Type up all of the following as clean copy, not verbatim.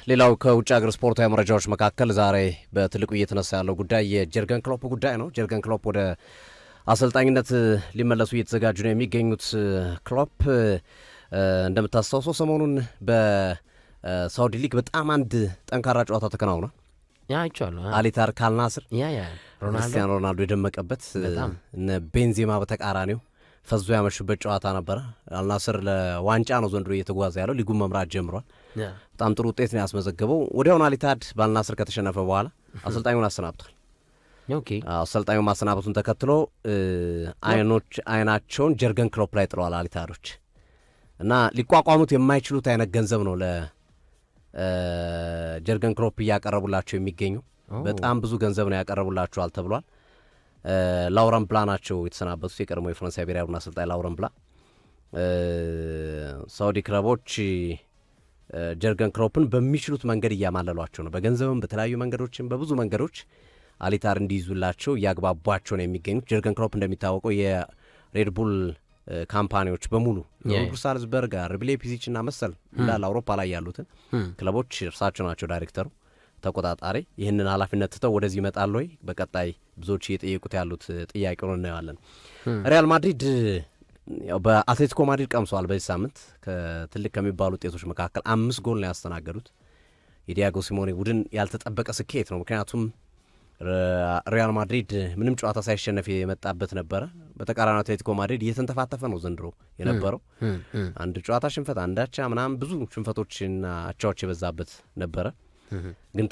ሌላው ከውጭ ሀገር ስፖርታዊ መረጃዎች መካከል ዛሬ በትልቁ እየተነሳ ያለው ጉዳይ የጀርገን ክሎፕ ጉዳይ ነው። ጀርገን ክሎፕ ወደ አሰልጣኝነት ሊመለሱ እየተዘጋጁ ነው የሚገኙት። ክሎፕ እንደምታስታውሰው ሰሞኑን በሳውዲ ሊግ በጣም አንድ ጠንካራ ጨዋታ ተከናውኗል። አሊታር ካልናስር ክርስቲያኖ ሮናልዶ የደመቀበት እነ ቤንዜማ በተቃራኒው ፈዞ ያመሹበት ጨዋታ ነበረ። አልናስር ለዋንጫ ነው ዘንድሮ እየተጓዘ ያለው፣ ሊጉን መምራት ጀምሯል። በጣም ጥሩ ውጤት ነው ያስመዘገበው። ወዲያውኑ አሊታድ በአልናስር ከተሸነፈ በኋላ አሰልጣኙን አሰናብቷል። አሰልጣኙ ማሰናበቱን ተከትሎ አይናቸውን ጀርገን ክሎፕ ላይ ጥለዋል አሊታዶች እና ሊቋቋሙት የማይችሉት አይነት ገንዘብ ነው ለጀርገን ክሎፕ እያቀረቡላቸው የሚገኙ። በጣም ብዙ ገንዘብ ነው ያቀረቡላቸዋል ተብሏል። ላውረን ብላ ናቸው የተሰናበቱት፣ የቀድሞ የፈረንሳይ ብሔራዊ ቡድን አሰልጣኝ ላውረን ብላ። ሳውዲ ክለቦች ጀርገን ክሎፕን በሚችሉት መንገድ እያማለሏቸው ነው። በገንዘብም በተለያዩ መንገዶችም በብዙ መንገዶች አሊታር እንዲይዙላቸው እያግባቧቸው ነው የሚገኙት። ጀርገን ክሎፕ እንደሚታወቀው የሬድቡል ካምፓኒዎች በሙሉ ሩድ ሳልዝበርግ፣ አርቢ ላይፕዚግ እና መሰል እንዳለ አውሮፓ ላይ ያሉትን ክለቦች እርሳቸው ናቸው ዳይሬክተሩ፣ ተቆጣጣሪ። ይህንን ኃላፊነት ትተው ወደዚህ ይመጣሉ ወይ? በቀጣይ ብዙዎች እየጠየቁት ያሉት ጥያቄ ነው፣ እናየዋለን። ሪያል ማድሪድ በአትሌቲኮ ማድሪድ ቀምሰዋል። በዚህ ሳምንት ከትልቅ ከሚባሉ ውጤቶች መካከል 5 ጎል ነው ያስተናገዱት። የዲያጎ ሲሞኔ ቡድን ያልተጠበቀ ስኬት ነው። ምክንያቱም ሪያል ማድሪድ ምንም ጨዋታ ሳይሸነፍ የመጣበት ነበረ። በተቃራኒ አትሌቲኮ ማድሪድ እየተንተፋተፈ ነው ዘንድሮ የነበረው። አንድ ጨዋታ ሽንፈት፣ አንዳቻ ምናምን ብዙ ሽንፈቶችና አቻዎች የበዛበት ነበረ። ግን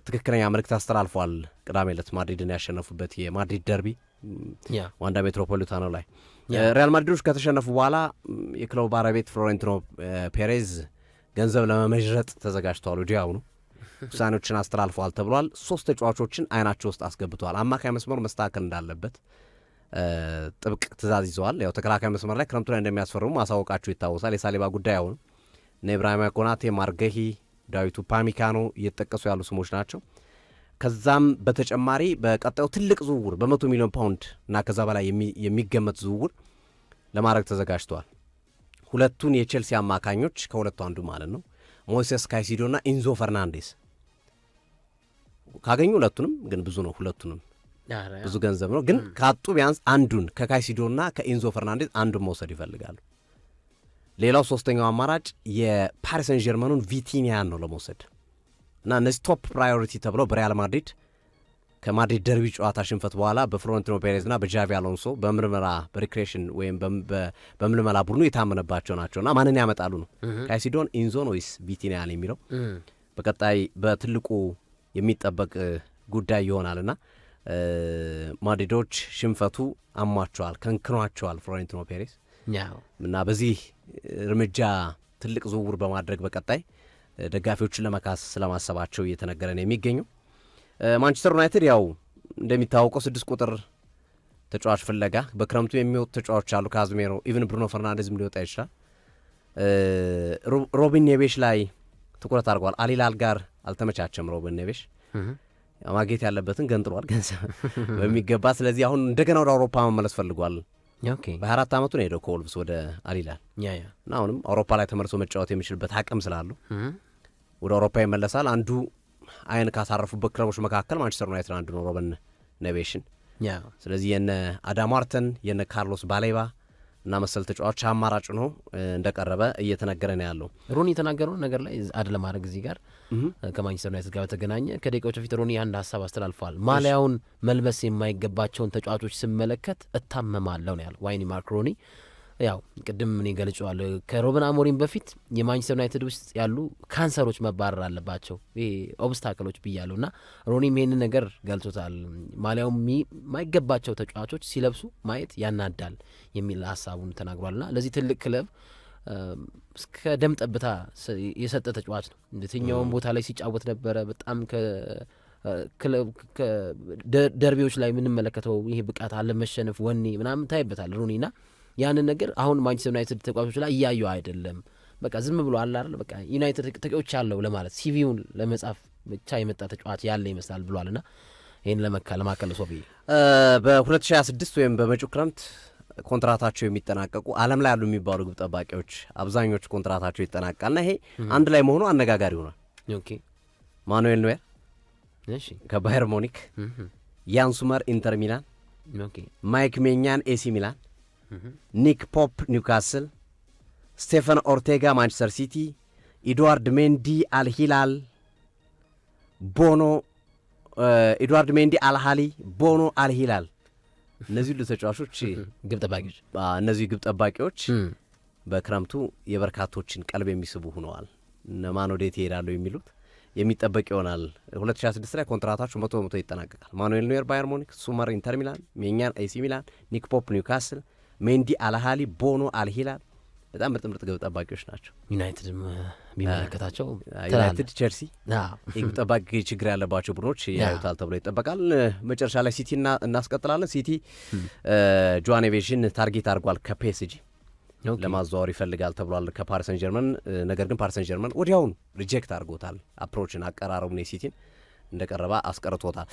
ትክክለኛ መልእክት አስተላልፏል። ቅዳሜ ዕለት ማድሪድን ያሸነፉበት የማድሪድ ደርቢ ዋንዳ ሜትሮፖሊታኖ ላይ ሪያል ማድሪዶች ከተሸነፉ በኋላ የክለቡ ባለቤት ፍሎሬንቲኖ ፔሬዝ ገንዘብ ለመመዥረጥ ተዘጋጅተዋል። ወዲያውኑ ውሳኔዎችን አስተላልፈዋል ተብሏል። 3 ተጫዋቾችን አይናቸው ውስጥ አስገብተዋል። አማካይ መስመሩ መስተካከል እንዳለበት ጥብቅ ትእዛዝ ይዘዋል። ያው ተከላካይ መስመር ላይ ክረምቱ ላይ እንደሚያስፈርሙ ማሳወቃቸው ይታወሳል። የሳሊባ ጉዳይ አሁን እነ ኢብራሂማ ኮናቴ፣ ማርገሂ፣ ዳዊቱ ፓሚካኖ እየተጠቀሱ ያሉ ስሞች ናቸው። ከዛም በተጨማሪ በቀጣዩ ትልቅ ዝውውር በ100 ሚሊዮን ፓውንድ እና ከዛ በላይ የሚገመት ዝውውር ለማድረግ ተዘጋጅተዋል። ሁለቱን የቼልሲ አማካኞች ከሁለቱ አንዱ ማለት ነው ሞይሴስ ካይሲዶ እና ኢንዞ ፈርናንዴስ ካገኙ ሁለቱንም ግን ብዙ ነው፣ ሁለቱንም ብዙ ገንዘብ ነው። ግን ካጡ ቢያንስ አንዱን ከካይሲዶ እና ከኢንዞ ፈርናንዴስ አንዱን መውሰድ ይፈልጋሉ። ሌላው ሶስተኛው አማራጭ የፓሪስ ሰን ጀርመኑን ቪቲኒያን ነው ለመውሰድ እና እነዚህ ቶፕ ፕራዮሪቲ ተብለው በሪያል ማድሪድ ከማድሪድ ደርቢ ጨዋታ ሽንፈት በኋላ በፍሎሬንቲኖ ፔሬዝ እና በጃቪ አሎንሶ በምርመራ በሪክሬሽን ወይም በምልመላ ቡድኑ የታመነባቸው ናቸው እና ማንን ያመጣሉ ነው ካይሲዶን፣ ኢንዞን ወይስ ቪቲኒያን የሚለው በቀጣይ በትልቁ የሚጠበቅ ጉዳይ ይሆናልና ማድሪዶች ሽንፈቱ አሟቸዋል፣ ከንክኗቸዋል ፍሎሬንቲኖ ፔሬዝ እና በዚህ እርምጃ ትልቅ ዝውውር በማድረግ በቀጣይ ደጋፊዎችን ለመካስ ስለማሰባቸው እየተነገረ ነው የሚገኘው። ማንቸስተር ዩናይትድ ያው እንደሚታወቀው 6 ቁጥር ተጫዋች ፍለጋ በክረምቱ የሚወጡ ተጫዋቾች አሉ። ካዝሜሮ፣ ኢቭን ብሩኖ ፈርናንዴዝም ሊወጣ ይችላል። ሮቢን ኔቬሽ ላይ ትኩረት አድርጓል። አሊላል ጋር አልተመቻቸም። ሮቢን ኔቬሽ ማግኘት ያለበትን ገንጥሯል ገንዘብ በሚገባ። ስለዚህ አሁን እንደገና ወደ አውሮፓ መመለስ ፈልጓል። በ24 ዓመቱ ነው ሄደው ከወልቭስ ወደ አሊላል እና አሁንም አውሮፓ ላይ ተመልሶ መጫወት የሚችልበት አቅም ስላሉ ወደ አውሮፓ ይመለሳል። አንዱ አይን ካሳረፉበት ክለቦች መካከል ማንቸስተር ዩናይትድ አንዱ ነው፣ ሮበን ኔቬሽን። ስለዚህ የነ አዳም ዋርተን የነ ካርሎስ ባሌባ እና መሰል ተጫዋች አማራጭ ነው እንደቀረበ እየተነገረ ነው ያለው። ሮኒ የተናገረው ነገር ላይ አድ ለማድረግ እዚህ ጋር ከማንቸስተር ዩናይትድ ጋር በተገናኘ ከደቂቃዎች በፊት ሮኒ አንድ ሀሳብ አስተላልፈዋል። ማሊያውን መልበስ የማይገባቸውን ተጫዋቾች ስመለከት እታመማለሁ ነው ያለው ዋይኒ ማርክ ሮኒ። ያው ቅድም እኔ ገልጬዋለሁ፣ ከሮበን አሞሪም በፊት የማንቸስተር ዩናይትድ ውስጥ ያሉ ካንሰሮች መባረር አለባቸው፣ ይሄ ኦብስታክሎች ብያለሁ እና ሮኒም ይሄንን ነገር ገልጾታል። ማሊያው የማይገባቸው ተጫዋቾች ሲለብሱ ማየት ያናዳል የሚል ሀሳቡን ተናግሯልና ለዚህ ትልቅ ክለብ እስከ ደም ጠብታ የሰጠ ተጫዋች ነው። የትኛውም ቦታ ላይ ሲጫወት ነበረ። በጣም ደርቢዎች ላይ የምንመለከተው ይሄ ብቃት አለመሸነፍ ወኔ ምናምን ታይበታል ሮኒና ያንን ነገር አሁን ማንቸስተር ዩናይትድ ተጫዋቾች ላይ እያዩ አይደለም። በቃ ዝም ብሎ አለ አይደል፣ በቃ ዩናይትድ ተጫዋቾች ያለው ለማለት ሲቪውን ለመጻፍ ብቻ የመጣ ተጫዋች ያለ ይመስላል ብሏልና ይሄን ለማከለ ሶፊ በ2026 ወይም በመጪው ክረምት ኮንትራታቸው የሚጠናቀቁ ዓለም ላይ ያሉ የሚባሉ ግብ ጠባቂዎች አብዛኞቹ ኮንትራታቸው ይጠናቀቃልና ይሄ አንድ ላይ መሆኑ አነጋጋሪ ሆኗል። ኦኬ ማኑኤል ኖየር እሺ ከባየር ሙኒክ፣ ያን ሱመር ኢንተር ሚላን፣ ኦኬ ማይክ ሜኛን ኤሲ ሚላን፣ ኒክ ፖፕ ኒውካስል፣ ስቴፈን ኦርቴጋ ማንቸስተር ሲቲ፣ ኢድዋርድ ሜንዲ አልሂላል፣ ቦኖ ኤድዋርድ ሜንዲ አልሃሊ፣ ቦኖ አልሂላል። እነዚህ ሁሉ ተጫዋቾች ግብ ጠባቂዎች እነዚህ ግብ ጠባቂዎች በክረምቱ የበርካቶችን ቀልብ የሚስቡ ሆነዋል። እነማን ወዴት ይሄዳሉ የሚሉት የሚጠበቅ ይሆናል። 2026 ላይ ኮንትራታቸው 100% ይጠናቀቃል። ማኑኤል ኖየር ባየር ሙኒክ፣ ሱመር ኢንተር ሚላን፣ ሜኛን ኤሲ ሚላን፣ ኒክ ፖፕ ኒውካስል፣ ሜንዲ አልሃሊ፣ ቦኖ አልሂላል። በጣም ምርጥ ምርጥ ግብ ጠባቂዎች ናቸው። ዩናይትድ የሚመለከታቸው ዩናይትድ፣ ቼልሲ የግብ ጠባቂ ችግር ያለባቸው ቡድኖች ያዩታል ተብሎ ይጠበቃል። መጨረሻ ላይ ሲቲ እናስቀጥላለን። ሲቲ ጆዋኔቬዥን ታርጌት አድርጓል ከፒኤስጂ ለማዘዋወር ይፈልጋል ተብሏል ከፓሪስ ሰን ጀርመን። ነገር ግን ፓሪስ ሰን ጀርመን ወዲያውኑ ሪጀክት አድርጎታል። አፕሮችን አቀራረቡን የሲቲን እንደቀረበ አስቀርቶታል።